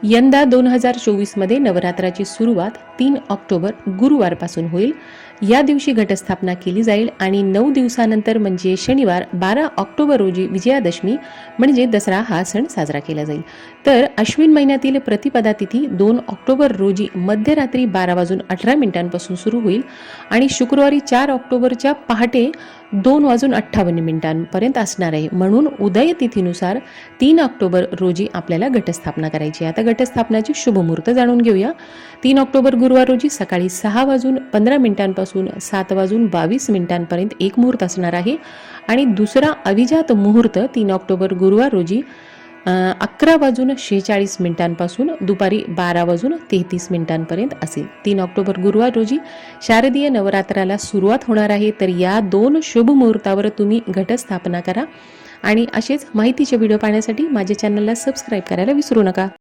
यंदा 2024 मध्ये नवरात्राची सुरुवात 3 ऑक्टोबर गुरुवारपासून होईल. या दिवशी घटस्थापना केली जाईल आणि 9 दिवसानंतर म्हणजे शनिवार 12 ऑक्टोबर रोजी विजयादशमी म्हणजे दसरा हा सण साजरा केला जाईल. तर अश्विन महिन्यातील प्रतिपदा तिथी 2 ऑक्टोबर रोजी मध्यरात्री 12:18 सुरू होईल आणि शुक्रवारी 4 ऑक्टोबरच्या पहाटे 2:58 असणार आहे. म्हणून उदय तिथीनुसार 3 ऑक्टोबर रोजी आपल्याला घटस्थापना करायची आहे. आता घटस्थापनाची शुभमुहूर्त जाणून घेऊया. 3 ऑक्टोबर गुरुवार रोजी सकाळी 6:15 7:22 एक मुहूर्त असणार आहे आणि दुसरा अभिजात मुहूर्त 3 ऑक्टोबर गुरुवार रोजी 11:46 दुपारी 12:33 असेल. 3 ऑक्टोबर गुरुवार रोजी शारदीय नवरात्राला सुरुवात होणार आहे. तर या 2 शुभ मुहूर्तावर तुम्ही घटस्थापना करा आणि असेच माहितीचे व्हिडिओ पाहण्यासाठी माझ्या चॅनलला सबस्क्राईब करायला विसरू नका.